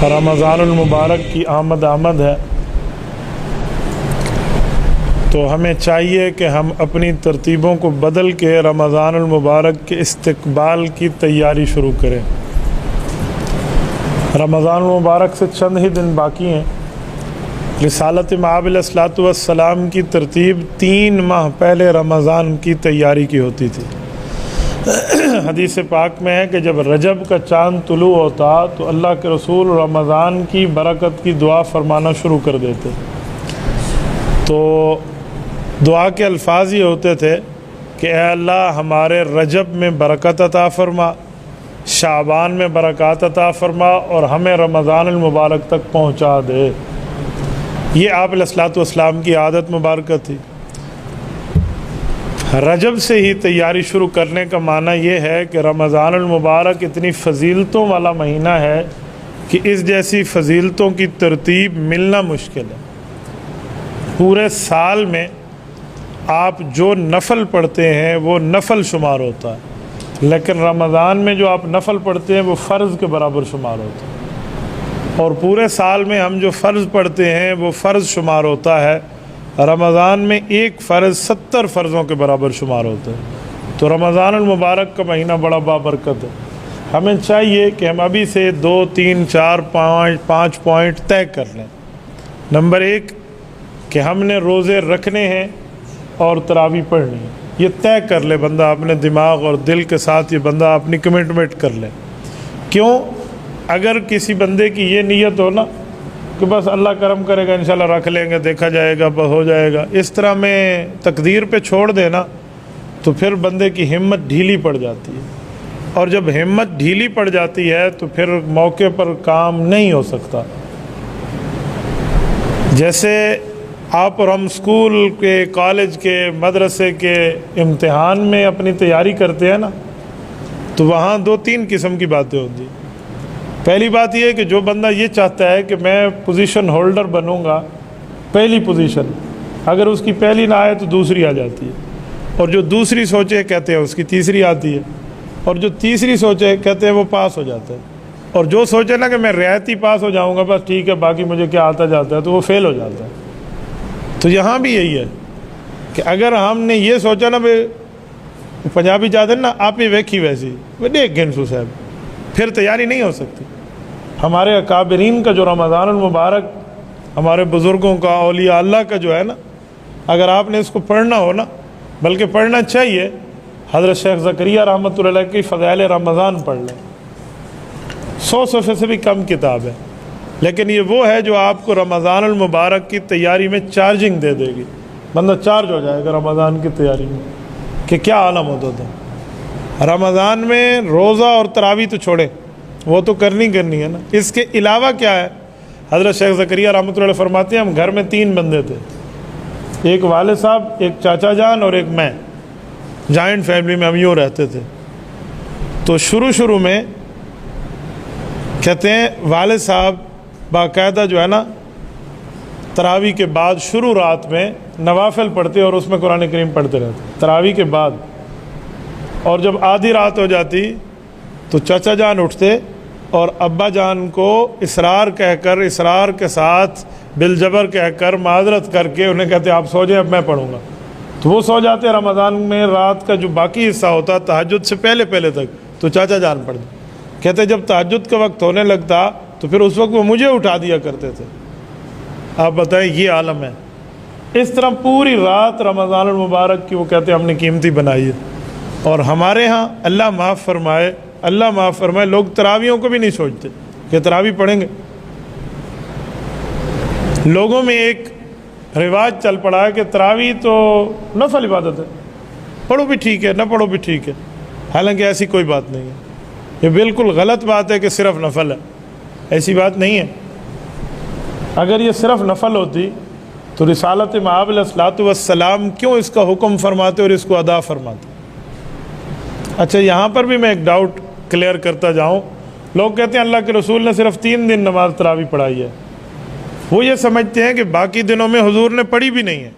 رمضان المبارک کی آمد ہے، تو ہمیں چاہیے کہ ہم اپنی ترتیبوں کو بدل کے رمضان المبارک کے استقبال کی تیاری شروع کریں۔ رمضان المبارک سے چند ہی دن باقی ہیں۔ رسالت مآب علیہ الصلوۃ والسلام کی ترتیب 3 ماہ پہلے رمضان کی تیاری کی ہوتی تھی۔ حدیث پاک میں ہے کہ جب رجب کا چاند طلوع ہوتا تو اللہ کے رسول رمضان کی برکت کی دعا فرمانا شروع کر دیتے۔ تو دعا کے الفاظ یہ ہوتے تھے کہ اے اللہ ہمارے رجب میں برکت عطا فرما، شعبان میں برکات عطا فرما اور ہمیں رمضان المبارک تک پہنچا دے۔ یہ آپ علیہ الصلوۃ والسلام کی عادت مبارکہ تھی۔ رجب سے ہی تیاری شروع کرنے کا معنی یہ ہے کہ رمضان المبارک اتنی فضیلتوں والا مہینہ ہے کہ اس جیسی فضیلتوں کی ترتیب ملنا مشکل ہے۔ پورے سال میں آپ جو نفل پڑھتے ہیں وہ نفل شمار ہوتا ہے، لیکن رمضان میں جو آپ نفل پڑھتے ہیں وہ فرض کے برابر شمار ہوتا ہے، اور پورے سال میں ہم جو فرض پڑھتے ہیں وہ فرض شمار ہوتا ہے۔ رمضان میں ایک فرض 70 فرضوں کے برابر شمار ہوتا ہے۔ تو رمضان المبارک کا مہینہ بڑا بابرکت ہے۔ ہمیں چاہیے کہ ہم ابھی سے 2 3 4 5 پوائنٹ طے کر لیں۔ نمبر 1 کہ ہم نے روزے رکھنے ہیں اور تراویح پڑھنی ہے، یہ طے کر لے بندہ اپنے دماغ اور دل کے ساتھ، یہ بندہ اپنی کمٹمنٹ کر لے۔ کیوں؟ اگر کسی بندے کی یہ نیت ہو نا کہ بس اللہ کرم کرے گا انشاءاللہ رکھ لیں گے، دیکھا جائے گا، ہو جائے گا، اس طرح میں تقدیر پہ چھوڑ دینا تو پھر بندے کی ہمت ڈھیلی پڑ جاتی ہے، اور جب ہمت ڈھیلی پڑ جاتی ہے تو پھر موقع پر کام نہیں ہو سکتا۔ جیسے آپ اور ہم اسکول کے، کالج کے، مدرسے کے امتحان میں اپنی تیاری کرتے ہیں نا، تو وہاں 2-3 قسم کی باتیں ہوتی ہیں۔ پہلی بات یہ ہے کہ جو بندہ یہ چاہتا ہے کہ میں پوزیشن ہولڈر بنوں گا، پہلی پوزیشن، اگر اس کی پہلی نہ آئے تو دوسری آ جاتی ہے، اور جو دوسری سوچے کہتے ہیں اس کی تیسری آتی ہے، اور جو تیسری سوچے کہتے ہیں وہ پاس ہو جاتا ہے، اور جو سوچے نا کہ میں رعایتی پاس ہو جاؤں گا، بس ٹھیک ہے باقی مجھے کیا آتا جاتا ہے، تو وہ فیل ہو جاتا ہے۔ تو یہاں بھی یہی ہے کہ اگر ہم نے یہ سوچا نا، پنجابی چاہتے ہیں نا، آپ ہی ویکھی ویسی دیکھ گنسو صاحب، پھر تیاری نہیں ہو سکتی۔ ہمارے اکابرین کا جو رمضان المبارک، ہمارے بزرگوں کا، اولیاء اللہ کا جو ہے نا، اگر آپ نے اس کو پڑھنا ہو نا، بلکہ پڑھنا چاہیے، حضرت شیخ زکریا رحمۃ اللہ علیہ کی فضائل رمضان پڑھ لیں۔ 100 صفحے سے بھی کم کتاب ہے، لیکن یہ وہ ہے جو آپ کو رمضان المبارک کی تیاری میں چارجنگ دے دے گی۔ بندہ چارج ہو جائے گا رمضان کی تیاری میں کہ کیا عالم ہوتا تھا۔ رمضان میں روزہ اور تراویح تو چھوڑے، وہ تو کرنی ہے نا، اس کے علاوہ کیا ہے؟ حضرت شیخ زکریا رحمۃ اللہ علیہ فرماتے ہیں ہم گھر میں 3 بندے تھے، ایک والد صاحب، ایک چاچا جان اور ایک میں، جوائنٹ فیملی میں ہم یوں رہتے تھے۔ تو شروع میں کہتے ہیں والد صاحب باقاعدہ جو ہے نا تراویح کے بعد شروع رات میں نوافل پڑھتے اور اس میں قرآن کریم پڑھتے رہتے تراویح کے بعد، اور جب آدھی رات ہو جاتی تو چچا جان اٹھتے اور ابا جان کو اصرار کے ساتھ بالجبر کہہ کر معذرت کر کے انہیں کہتے آپ سو جائیں، اب میں پڑھوں گا۔ تو وہ سو جاتے۔ رمضان میں رات کا جو باقی حصہ ہوتا تہجد سے پہلے تک تو چاچا جان پڑھتے۔ کہتے جب تہجد کا وقت ہونے لگتا تو پھر اس وقت وہ مجھے اٹھا دیا کرتے تھے۔ آپ بتائیں یہ عالم ہے۔ اس طرح پوری رات رمضان المبارک کی وہ کہتے ہیں ہم نے قیمتی بنائی ہے۔ اور ہمارے ہاں اللہ معاف فرمائے لوگ تراویحوں کو بھی نہیں سوچتے کہ تراویح پڑھیں گے۔ لوگوں میں ایک رواج چل پڑا ہے کہ تراویح تو نفل عبادت ہے، پڑھو بھی ٹھیک ہے، نہ پڑھو بھی ٹھیک ہے، حالانکہ ایسی کوئی بات نہیں ہے۔ یہ بالکل غلط بات ہے کہ صرف نفل ہے، ایسی بات نہیں ہے۔ اگر یہ صرف نفل ہوتی تو رسالت مآب علیہ الصلوۃ والسلام کیوں اس کا حکم فرماتے اور اس کو ادا فرماتے؟ اچھا یہاں پر بھی میں ایک ڈاؤٹ کلیئر کرتا جاؤں۔ لوگ کہتے ہیں اللہ کے رسول نے صرف 3 دن نماز تراویح پڑھائی ہے، وہ یہ سمجھتے ہیں کہ باقی دنوں میں حضور نے پڑھی بھی نہیں ہے،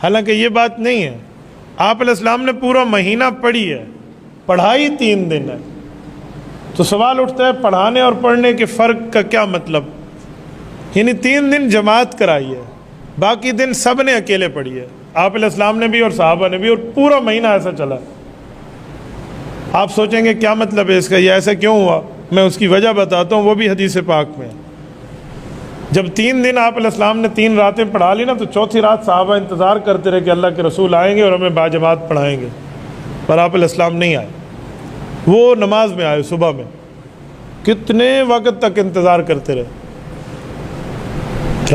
حالانکہ یہ بات نہیں ہے۔ آپ علیہ السلام نے پورا مہینہ پڑھی ہے، پڑھائی 3 دن ہے۔ تو سوال اٹھتا ہے پڑھانے اور پڑھنے کے فرق کا کیا مطلب؟ یعنی 3 دن جماعت کرائی ہے، باقی دن سب نے اکیلے پڑھی ہے، آپ علیہ السلام نے بھی اور صحابہ نے بھی، اور پورا مہینہ ایسا چلا۔ آپ سوچیں گے کیا مطلب ہے اس کا، یہ ایسا کیوں ہوا؟ میں اس کی وجہ بتاتا ہوں، وہ بھی حدیث پاک میں ہے۔ جب 3 دن آپ علیہ السلام نے 3 راتیں پڑھا لی نا، تو چوتھی رات صحابہ انتظار کرتے رہے کہ اللہ کے رسول آئیں گے اور ہمیں باجماعت پڑھائیں گے، پر آپ علیہ السلام نہیں آئے۔ وہ نماز میں آئے صبح میں، کتنے وقت تک انتظار کرتے رہے۔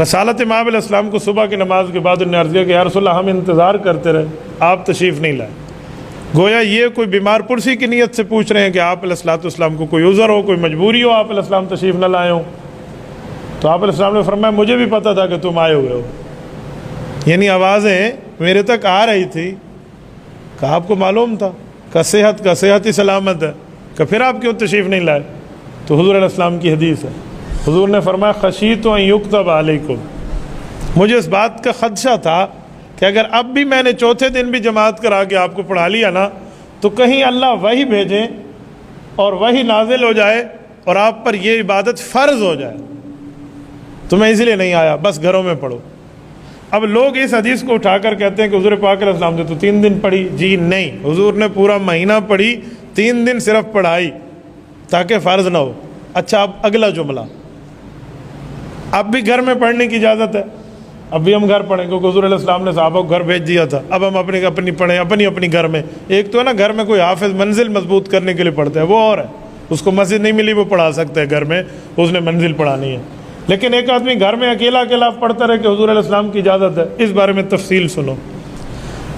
رسالت امام علیہ السلام کو صبح کی نماز کے بعد انہوں نے عرض کیا کہ یا رسول اللہ ہم انتظار کرتے رہے، آپ تشریف نہیں لائے۔ گویا یہ کوئی بیمار پرسی کی نیت سے پوچھ رہے ہیں کہ آپ علیہ السلام کو کوئی عذر ہو، کوئی مجبوری ہو، آپ علیہ السلام تشریف نہ لائے ہوں۔ تو آپ علیہ السلام نے فرمایا مجھے بھی پتہ تھا کہ تم آئے ہوئے ہو، یعنی آوازیں میرے تک آ رہی تھی کہ آپ کو معلوم تھا کہ صحت ہی سلامت ہے، کہ پھر آپ کیوں تشریف نہیں لائے؟ تو حضور علیہ السلام کی حدیث ہے، حضور نے فرمایا خشیت ان یکتب علیکم، مجھے اس بات کا خدشہ تھا کہ اگر اب بھی میں نے چوتھے دن بھی جماعت کرا کے آپ کو پڑھا لیا نا، تو کہیں اللہ وہی بھیجیں اور وہی نازل ہو جائے اور آپ پر یہ عبادت فرض ہو جائے، تو میں اسی لیے نہیں آیا، بس گھروں میں پڑھو۔ اب لوگ اس حدیث کو اٹھا کر کہتے ہیں کہ حضور پاک علیہ السلام نے تو 3 دن پڑھی، جی نہیں، حضور نے پورا مہینہ پڑھی، 3 دن صرف پڑھائی تاکہ فرض نہ ہو۔ اچھا اب اگلا جملہ، اب بھی گھر میں پڑھنے کی اجازت ہے، اب بھی ہم گھر پڑھیں، کیونکہ حضور علیہ السلام نے صحابہ کو گھر بھیج دیا تھا، اب ہم اپنی پڑھیں اپنی گھر میں۔ ایک تو ہے نا گھر میں کوئی حافظ منزل مضبوط کرنے کے لیے پڑھتا ہے، وہ اور ہے، اس کو مسجد نہیں ملی وہ پڑھا سکتا ہے گھر میں، اس نے منزل پڑھانی ہے۔ لیکن ایک آدمی گھر میں اکیلا پڑھتا رہے کہ حضور علیہ السلام کی اجازت ہے، اس بارے میں تفصیل سنو۔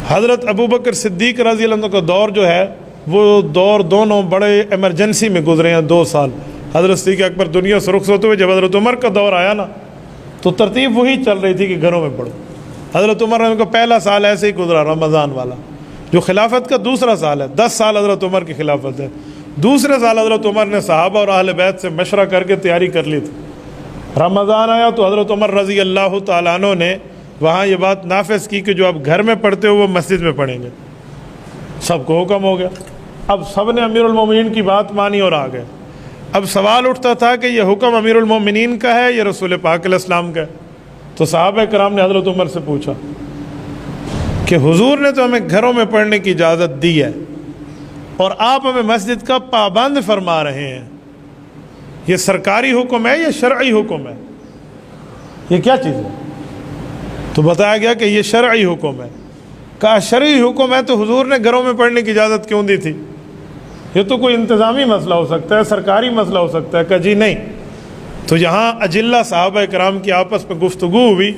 حضرت ابوبکر صدیق رضی اللہ عنہ کا دور جو ہے، وہ دور دونوں بڑے ایمرجنسی میں گزرے ہیں، 2 سال۔ حضرت صدیق اکبر دنیا سے رخصت ہوئے، جب حضرت عمر کا دور آیا نا، تو ترتیب وہی چل رہی تھی کہ گھروں میں پڑھو۔ حضرت عمر کا پہلا سال ایسے ہی گزرا، رمضان والا، جو خلافت کا دوسرا سال ہے، 10 سال حضرت عمر کی خلافت ہے۔ دوسرے سال حضرت عمر نے صحابہ اور اہل بیت سے مشورہ کر کے تیاری کر لی تھی۔ رمضان آیا تو حضرت عمر رضی اللہ تعالیٰ عنہ نے وہاں یہ بات نافذ کی کہ جو آپ گھر میں پڑھتے ہو وہ مسجد میں پڑھیں گے۔ سب کو حکم ہو گیا، اب سب نے امیر المومنین کی بات مانی اور آ گئے۔ اب سوال اٹھتا تھا کہ یہ حکم امیر المومنین کا ہے یا رسول پاک علیہ السلام کا ہے؟ تو صحابہ کرام نے حضرت عمر سے پوچھا کہ حضور نے تو ہمیں گھروں میں پڑھنے کی اجازت دی ہے اور آپ ہمیں مسجد کا پابند فرما رہے ہیں، یہ سرکاری حکم ہے یا شرعی حکم ہے؟ یہ کیا چیز ہے؟ تو بتایا گیا کہ یہ شرعی حکم ہے۔ کہا شرعی حکم ہے تو حضور نے گھروں میں پڑھنے کی اجازت کیوں دی تھی؟ یہ تو کوئی انتظامی مسئلہ ہو سکتا ہے، سرکاری مسئلہ ہو سکتا ہے۔ کہا جی نہیں۔ تو یہاں اجلہ صحابہ کرام کی آپس میں گفتگو ہوئی،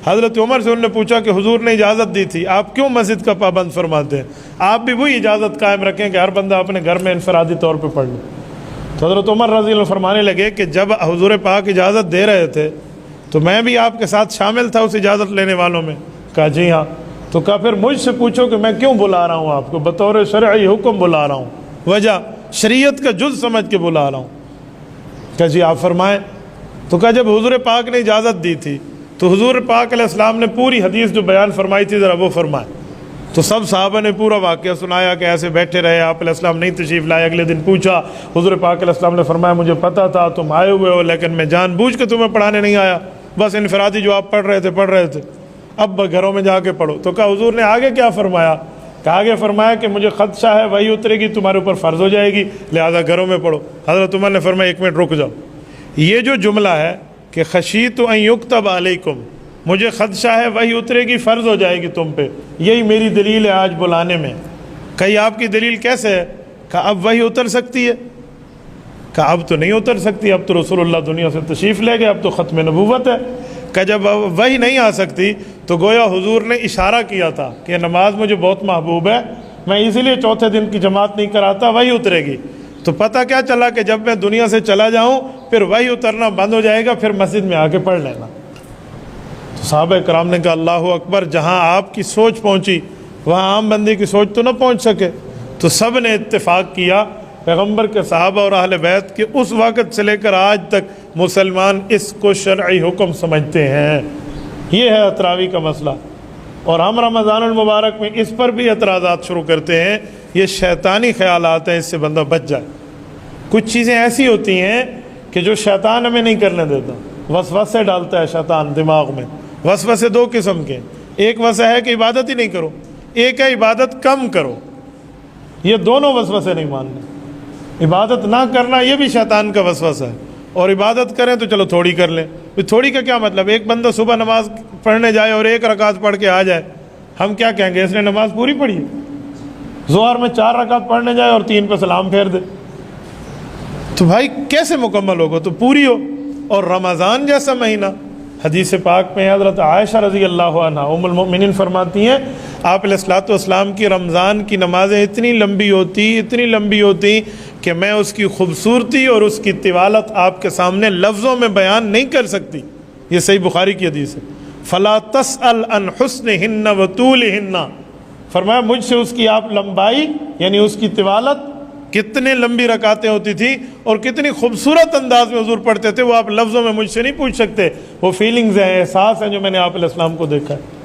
حضرت عمر سے انہوں نے پوچھا کہ حضور نے اجازت دی تھی، آپ کیوں مسجد کا پابند فرماتے ہیں؟ آپ بھی وہی اجازت قائم رکھیں کہ ہر بندہ اپنے گھر میں انفرادی طور پہ پڑھ لے۔ تو حضرت عمر رضی اللہ عنہ فرمانے لگے کہ جب حضور پاک اجازت دے رہے تھے تو میں بھی آپ کے ساتھ شامل تھا اس اجازت لینے والوں میں۔ کہا جی ہاں۔ تو کہا پھر مجھ سے پوچھو کہ میں کیوں بلا رہا ہوں آپ کو، بطور شرعی حکم بلا رہا ہوں، وجہ شریعت کا جز سمجھ کے بلا رہا ہوں۔ کہا جی آپ فرمائیں۔ تو کہا جب حضور پاک نے اجازت دی تھی تو حضور پاک علیہ السلام نے پوری حدیث جو بیان فرمائی تھی ذرا وہ فرمائیں۔ تو سب صحابہ نے پورا واقعہ سنایا کہ ایسے بیٹھے رہے، آپ علیہ السلام نہیں تشریف لائے۔ اگلے دن پوچھا، حضور پاک علیہ السلام نے فرمایا مجھے پتہ تھا تم آئے ہوئے ہو، لیکن میں جان بوجھ کے تمہیں پڑھانے نہیں آیا، بس انفرادی جو آپ پڑھ رہے تھے، اب گھروں میں جا کے پڑھو۔ تو کہا حضور نے آگے کیا فرمایا؟ کہ آگے فرمایا کہ مجھے خدشہ ہے وہی اترے گی تمہارے اوپر فرض ہو جائے گی، لہذا گھروں میں پڑھو۔ حضرت عمر نے فرمایا 1 منٹ رک جاؤ، یہ جو جملہ ہے کہ خشیت ان یکتب علیکم، مجھے خدشہ ہے وہی اترے گی فرض ہو جائے گی تم پہ، یہی میری دلیل ہے آج بلانے میں۔ کہی آپ کی دلیل کیسے ہے؟ کہا اب وہی اتر سکتی ہے؟ کہا اب تو نہیں اتر سکتی، اب تو رسول اللہ دنیا سے تشریف لے گئے، اب تو ختم نبوت ہے۔ کہ جب وہی نہیں آ سکتی تو گویا حضور نے اشارہ کیا تھا کہ نماز مجھے بہت محبوب ہے، میں اسی لیے چوتھے دن کی جماعت نہیں کراتا، وہی اترے گی۔ تو پتہ کیا چلا کہ جب میں دنیا سے چلا جاؤں پھر وہی اترنا بند ہو جائے گا، پھر مسجد میں آ کے پڑھ لینا۔ تو صحابہ کرام نے کہا اللہ اکبر، جہاں آپ کی سوچ پہنچی وہاں عام بندے کی سوچ تو نہ پہنچ سکے۔ تو سب نے اتفاق کیا، پیغمبر کے صحابہ اور اہل بیت کے اس وقت سے لے کر آج تک مسلمان اس کو شرعی حکم سمجھتے ہیں۔ یہ ہے اتراوی کا مسئلہ، اور ہم رمضان المبارک میں اس پر بھی اعتراضات شروع کرتے ہیں، یہ شیطانی خیالات ہیں، اس سے بندہ بچ جائے۔ کچھ چیزیں ایسی ہوتی ہیں کہ جو شیطان ہمیں نہیں کرنے دیتا، وسوسے ڈالتا ہے شیطان دماغ میں۔ وسوسے دو قسم کے، ایک وسوسہ ہے کہ عبادت ہی نہیں کرو، ایک ہے عبادت کم کرو۔ یہ دونوں وسوسے نہیں ماننے۔ عبادت نہ کرنا یہ بھی شیطان کا وسوسہ ہے، اور عبادت کریں تو چلو تھوڑی کر لیں۔ تھوڑی کا کیا مطلب؟ ایک بندہ صبح نماز پڑھنے جائے اور 1 رکعت پڑھ کے آ جائے، ہم کیا کہیں گے؟ اس نے نماز پوری پڑھی ہے۔ ظہر میں 4 رکعت پڑھنے جائے اور 3 پہ سلام پھیر دے، تو بھائی کیسے مکمل ہوگا؟ تو پوری ہو۔ اور رمضان جیسا مہینہ، حدیث پاک میں حضرت عائشہ رضی اللہ عنہا ام المؤمنین فرماتی ہیں آپ علیہ الصلوۃ والسلام کی رمضان کی نمازیں اتنی لمبی ہوتی کہ میں اس کی خوبصورتی اور اس کی طوالت آپ کے سامنے لفظوں میں بیان نہیں کر سکتی۔ یہ صحیح بخاری کی حدیث ہے۔ فلا تسأل عن حسنہن وطولہن، فرمایا مجھ سے اس کی آپ لمبائی یعنی اس کی طوالت، کتنے لمبی رکعتیں ہوتی تھی اور کتنی خوبصورت انداز میں حضور پڑھتے تھے، وہ آپ لفظوں میں مجھ سے نہیں پوچھ سکتے۔ وہ فیلنگز ہیں، احساس ہیں جو میں نے آپ علیہ السلام کو دیکھا ہے۔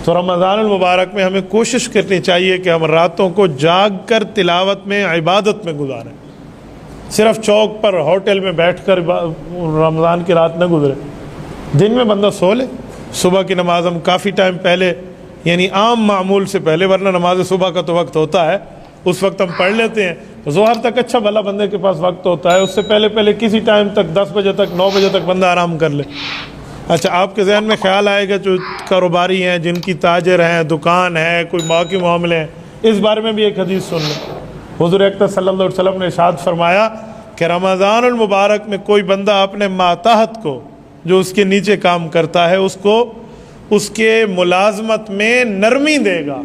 تو رمضان المبارک میں ہمیں کوشش کرنی چاہیے کہ ہم راتوں کو جاگ کر تلاوت میں، عبادت میں گزاریں۔ صرف چوک پر ہوٹل میں بیٹھ کر رمضان کی رات نہ گزرے۔ دن میں بندہ سو لے، صبح کی نماز ہم کافی ٹائم پہلے یعنی عام معمول سے پہلے، ورنہ نماز صبح کا تو وقت ہوتا ہے، اس وقت ہم پڑھ لیتے ہیں۔ ظہر تک اچھا بھلا بندے کے پاس وقت ہوتا ہے، اس سے پہلے کسی ٹائم تک 10 بجے تک 9 بجے تک بندہ آرام کر لے۔ اچھا آپ کے ذہن میں خیال آئے گا جو کاروباری ہیں، جن کی تاجر ہیں، دکان ہے، کوئی باقی معاملے ہیں، اس بارے میں بھی ایک حدیث سن لیں۔ حضور اکرم صلی اللہ علیہ وسلم نے ارشاد فرمایا کہ رمضان المبارک میں کوئی بندہ اپنے ماتحت کو، جو اس کے نیچے کام کرتا ہے، اس کو اس کے ملازمت میں نرمی دے گا،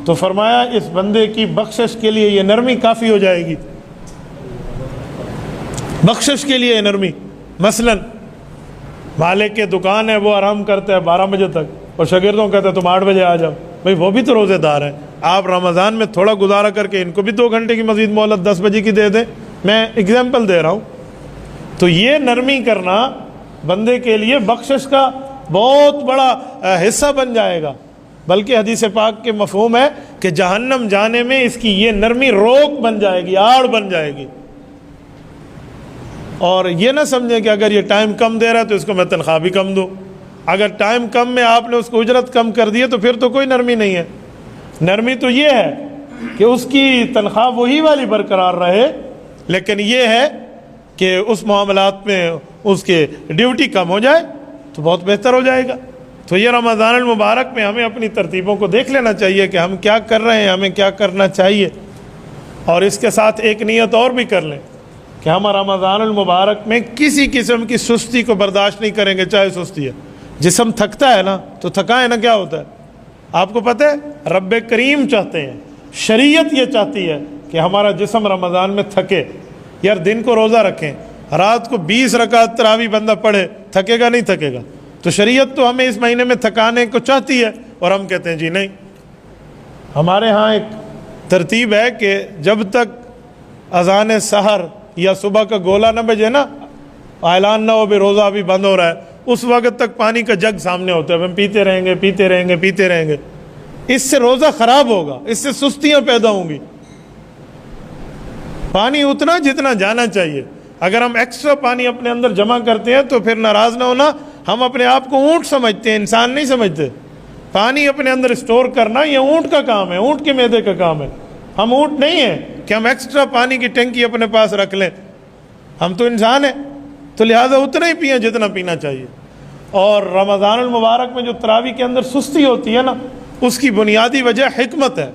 تو فرمایا اس بندے کی بخشش کے لیے یہ نرمی کافی ہو جائے گی۔ بخشش کے لیے یہ نرمی، مثلا مالک کے دکان ہے، وہ آرام کرتا ہے 12 بجے تک اور شاگردوں کہتا ہے تم 8 بجے آ جاؤ، بھائی وہ بھی تو روزے دار ہیں۔ آپ رمضان میں تھوڑا گزارا کر کے ان کو بھی 2 گھنٹے کی مزید مہلت 10 بجے کی دے دیں، میں اگزامپل دے رہا ہوں۔ تو یہ نرمی کرنا بندے کے لیے بخشش کا بہت بڑا حصہ بن جائے گا، بلکہ حدیث پاک کے مفہوم ہے کہ جہنم جانے میں اس کی یہ نرمی روک بن جائے گی، آڑ بن جائے گی۔ اور یہ نہ سمجھیں کہ اگر یہ ٹائم کم دے رہا ہے تو اس کو میں تنخواہ بھی کم دوں۔ اگر ٹائم کم میں آپ نے اس کو اجرت کم کر دی ہے تو پھر تو کوئی نرمی نہیں ہے۔ نرمی تو یہ ہے کہ اس کی تنخواہ وہی والی برقرار رہے، لیکن یہ ہے کہ اس معاملات میں اس کے ڈیوٹی کم ہو جائے تو بہت بہتر ہو جائے گا۔ تو یہ رمضان المبارک میں ہمیں اپنی ترتیبوں کو دیکھ لینا چاہیے کہ ہم کیا کر رہے ہیں، ہمیں کیا کرنا چاہیے، اور اس کے ساتھ ایک نیت اور بھی کر لیں کہ ہم رمضان المبارک میں کسی قسم کی سستی کو برداشت نہیں کریں گے، چاہے سستی ہے۔ جسم تھکتا ہے نا تو تھکائے نا کیا ہوتا ہے آپ کو پتہ ہے؟ رب کریم چاہتے ہیں، شریعت یہ چاہتی ہے کہ ہمارا جسم رمضان میں تھکے۔ یار دن کو روزہ رکھیں، رات کو 20 رکعت تراویح بندہ پڑھے، تھکے گا نہیں تھکے گا؟ تو شریعت تو ہمیں اس مہینے میں تھکانے کو چاہتی ہے، اور ہم کہتے ہیں جی نہیں۔ ہمارے ہاں ایک ترتیب ہے کہ جب تک اذان سحر یا صبح کا گولا نہ بجے نا، اعلان نہ ہو بھی روزہ ابھی بند ہو رہا ہے، اس وقت تک پانی کا جگ سامنے ہوتا ہے، ہم پیتے رہیں گے۔ اس سے روزہ خراب ہوگا، اس سے سستیاں پیدا ہوں گی۔ پانی اتنا جتنا جانا چاہیے۔ اگر ہم ایکسٹرا پانی اپنے اندر جمع کرتے ہیں تو پھر ناراض نہ ہونا، ہم اپنے آپ کو اونٹ سمجھتے ہیں، انسان نہیں سمجھتے۔ پانی اپنے اندر اسٹور کرنا یہ اونٹ کا کام ہے، اونٹ کے معدے کا کام ہے۔ ہم اونٹ نہیں ہیں کہ ہم ایکسٹرا پانی کی ٹینکی اپنے پاس رکھ لیں، ہم تو انسان ہیں، تو لہٰذا اتنا ہی پئیں جتنا پینا چاہیے۔ اور رمضان المبارک میں جو تراویح کے اندر سستی ہوتی ہے نا، اس کی بنیادی وجہ حکمت ہے۔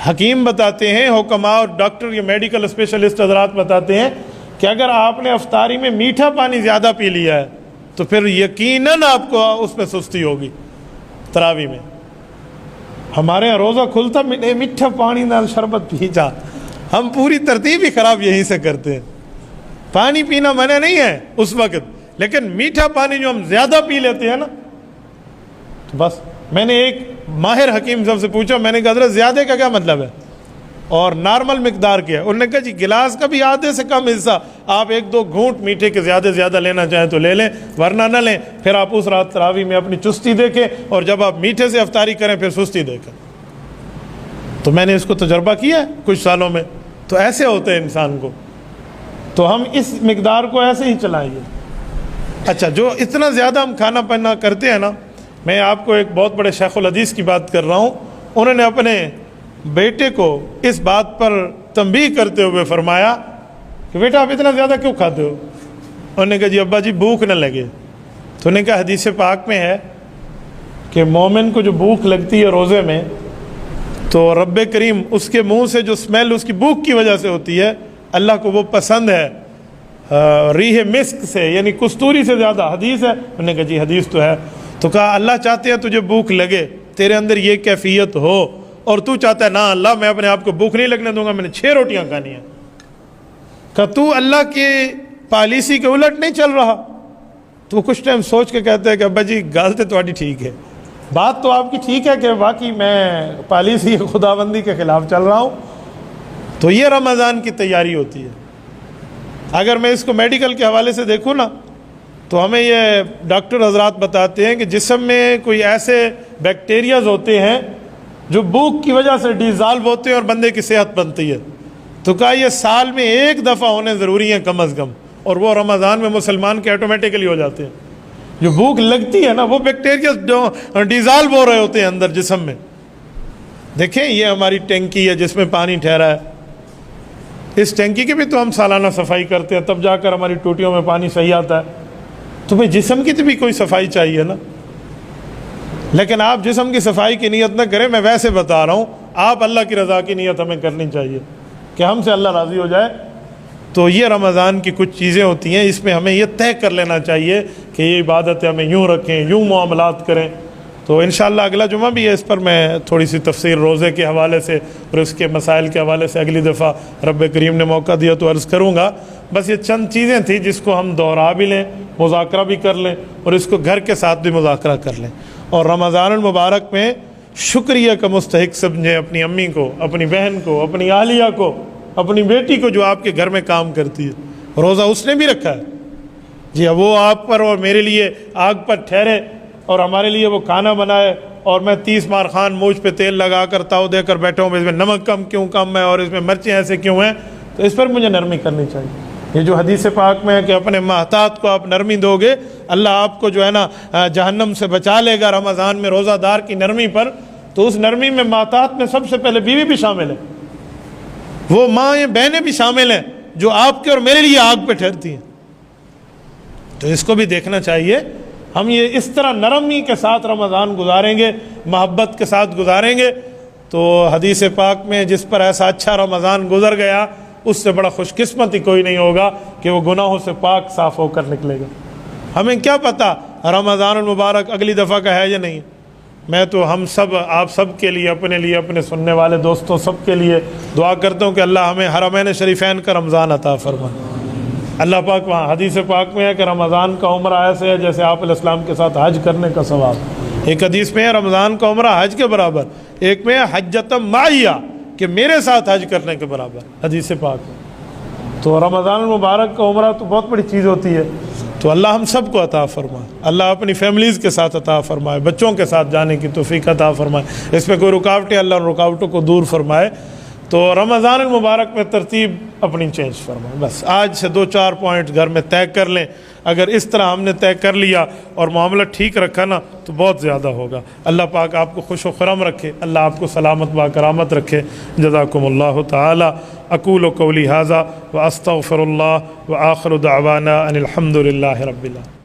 حکیم بتاتے ہیں، حکماء اور ڈاکٹر یا میڈیکل اسپیشلسٹ حضرات بتاتے ہیں کہ اگر آپ نے افطاری میں میٹھا پانی زیادہ پی لیا ہے تو پھر یقیناً آپ کو اس میں سستی ہوگی تراویح میں۔ ہمارے یہاں روزہ کھلتا میٹھا پانی نال شربت پی جا، ہم پوری ترتیب ہی خراب یہیں سے کرتے ہیں۔ پانی پینا منع نہیں ہے اس وقت، لیکن میٹھا پانی جو ہم زیادہ پی لیتے ہیں نا، تو بس میں نے ایک ماہر حکیم صاحب سے پوچھا، میں نے کہا حضرت زیادہ کا کیا مطلب ہے اور نارمل مقدار کیا ہے؟ انہوں نے کہا جی گلاس کا بھی آدھے سے کم حصہ، آپ 1-2 گھونٹ میٹھے کے زیادہ لینا چاہیں تو لے لیں، ورنہ نہ لیں۔ پھر آپ اس رات تراویح میں اپنی چستی دیکھیں، اور جب آپ میٹھے سے افطاری کریں پھر سستی دیکھیں۔ تو میں نے اس کو تجربہ کیا ہے کچھ سالوں میں، تو ایسے ہوتے ہیں انسان کو، تو ہم اس مقدار کو ایسے ہی چلائیں گے۔ اچھا، جو اتنا زیادہ ہم کھانا پینا کرتے ہیں نا، میں آپ کو ایک بہت بڑے شیخ الحدیث کی بات کر رہا ہوں، انہوں نے اپنے بیٹے کو اس بات پر تنبیہ کرتے ہوئے فرمایا کہ بیٹا آپ اتنا زیادہ کیوں کھاتے ہو؟ انہوں نے کہا جی ابا جی بھوک نہ لگے۔ تو انہوں نے کہا حدیث پاک میں ہے کہ مومن کو جو بھوک لگتی ہے روزے میں، تو رب کریم اس کے منہ سے جو اسمیل اس کی بھوک کی وجہ سے ہوتی ہے، اللہ کو وہ پسند ہے ریح مسک سے، یعنی کستوری سے زیادہ۔ حدیث ہے؟ انہوں نے کہا جی حدیث تو ہے۔ تو کہا اللہ چاہتے ہیں تجھے بھوک لگے، تیرے اندر یہ کیفیت ہو، اور تو چاہتا ہے نا اللہ میں اپنے آپ کو بھوک نہیں لگنے دوں گا، میں نے 6 روٹیاں کھانی ہیں۔ کہ تو اللہ کی پالیسی کے الٹ نہیں چل رہا۔ تو کچھ ٹائم سوچ کے کہتے ہیں کہ ابا جی گل تو تہاڈی ٹھیک ہے، بات تو آپ کی ٹھیک ہے کہ واقعی میں پالیسی خداوندی کے خلاف چل رہا ہوں۔ تو یہ رمضان کی تیاری ہوتی ہے۔ اگر میں اس کو میڈیکل کے حوالے سے دیکھوں نا، تو ہمیں یہ ڈاکٹر حضرات بتاتے ہیں کہ جسم میں کوئی ایسے بیکٹیریاز ہوتے ہیں جو بھوک کی وجہ سے ڈیزالو ہوتے ہیں اور بندے کی صحت بنتی ہے۔ تو کہا یہ سال میں 1 دفعہ ہونے ضروری ہیں کم از کم، اور وہ رمضان میں مسلمان کے آٹومیٹکلی ہو جاتے ہیں۔ جو بھوک لگتی ہے نا، وہ بیکٹیریاز ڈیزالو ہو رہے ہوتے ہیں اندر جسم میں۔ دیکھیں یہ ہماری ٹینکی ہے جس میں پانی ٹھہرا ہے، اس ٹینکی کی بھی تو ہم سالانہ صفائی کرتے ہیں، تب جا کر ہماری ٹوٹیوں میں پانی صحیح آتا ہے۔ تو بھئی جسم کی تو بھی کوئی صفائی چاہیے نا۔ لیکن آپ جسم کی صفائی کی نیت نہ کریں، میں ویسے بتا رہا ہوں، آپ اللہ کی رضا کی نیت ہمیں کرنی چاہیے کہ ہم سے اللہ راضی ہو جائے۔ تو یہ رمضان کی کچھ چیزیں ہوتی ہیں، اس میں ہمیں یہ طے کر لینا چاہیے کہ یہ عبادت ہمیں یوں رکھیں، یوں معاملات کریں۔ تو انشاءاللہ اگلا جمعہ بھی ہے، اس پر میں تھوڑی سی تفسیر روزے کے حوالے سے اور اس کے مسائل کے حوالے سے اگلی دفعہ رب کریم نے موقع دیا تو عرض کروں گا۔ بس یہ چند چیزیں تھیں جس کو ہم دوہرا بھی لیں، مذاکرہ بھی کر لیں، اور اس کو گھر کے ساتھ بھی مذاکرہ کر لیں، اور رمضان المبارک میں شکریہ کا مستحق سمجھیں اپنی امی کو، اپنی بہن کو، اپنی اہلیہ کو، اپنی بیٹی کو جو آپ کے گھر میں کام کرتی ہے۔ روزہ اس نے بھی رکھا ہے جی، وہ آپ پر اور میرے لیے آگ پر ٹھہرے اور ہمارے لیے وہ کھانا بنائے، اور میں 30 مار خان مونچھ پہ تیل لگا کر تاؤ دے کر بیٹھا ہوں، اس میں نمک کم ہے اور اس میں مرچیں ایسے کیوں ہیں، تو اس پر مجھے نرمی کرنی چاہیے۔ یہ جو حدیث پاک میں ہے کہ اپنے محتاط کو آپ نرمی دو گے، اللہ آپ کو جو ہے نا جہنم سے بچا لے گا رمضان میں روزہ دار کی نرمی پر۔ تو اس نرمی میں محتاط میں سب سے پہلے بیوی بھی شامل ہے، وہ ماں بہنیں بھی شامل ہیں جو آپ کے اور میرے لیے آگ پہ ٹھہرتی ہیں۔ تو اس کو بھی دیکھنا چاہیے۔ ہم یہ اس طرح نرمی کے ساتھ رمضان گزاریں گے، محبت کے ساتھ گزاریں گے، تو حدیث پاک میں جس پر ایسا اچھا رمضان گزر گیا، اس سے بڑا خوش قسمت ہی کوئی نہیں ہوگا کہ وہ گناہوں سے پاک صاف ہو کر نکلے گا۔ ہمیں کیا پتہ رمضان المبارک اگلی دفعہ کا ہے یا نہیں۔ میں تو ہم سب، آپ سب کے لیے، اپنے سننے والے دوستوں سب کے لیے دعا کرتا ہوں کہ اللہ ہمیں حرمین شریفین کا رمضان عطا فرمائے۔ اللہ پاک وہاں حدیث پاک میں ہے کہ رمضان کا عمرہ ایسے ہے جیسے آپ علیہ السلام کے ساتھ حج کرنے کا ثواب۔ ایک حدیث میں ہے رمضان کا عمرہ حج کے برابر، ایک میں ہے حجۃ معیہ کہ میرے ساتھ حج کرنے کے برابر، حدیث پاک میں۔ تو رمضان المبارک کا عمرہ تو بہت بڑی چیز ہوتی ہے۔ تو اللہ ہم سب کو عطا فرمائے، اللہ اپنی فیملیز کے ساتھ عطا فرمائے، بچوں کے ساتھ جانے کی توفیق عطا فرمائے، اس میں کوئی رکاوٹیں اللہ ان رکاوٹوں کو دور فرمائے۔ تو رمضان المبارک میں ترتیب اپنی چینج فرمائے۔ بس آج سے 2-4 پوائنٹ گھر میں طے کر لیں، اگر اس طرح ہم نے طے کر لیا اور معاملہ ٹھیک رکھا نا تو بہت زیادہ ہوگا۔ اللہ پاک آپ کو خوش و خرم رکھے، اللہ آپ کو سلامت با کرامت رکھے۔ جزاکم اللہ تعالی۔ اقول قولی ھذا واستغفر اللہ وآخر دعوانا ان الحمد للہ رب العالمین۔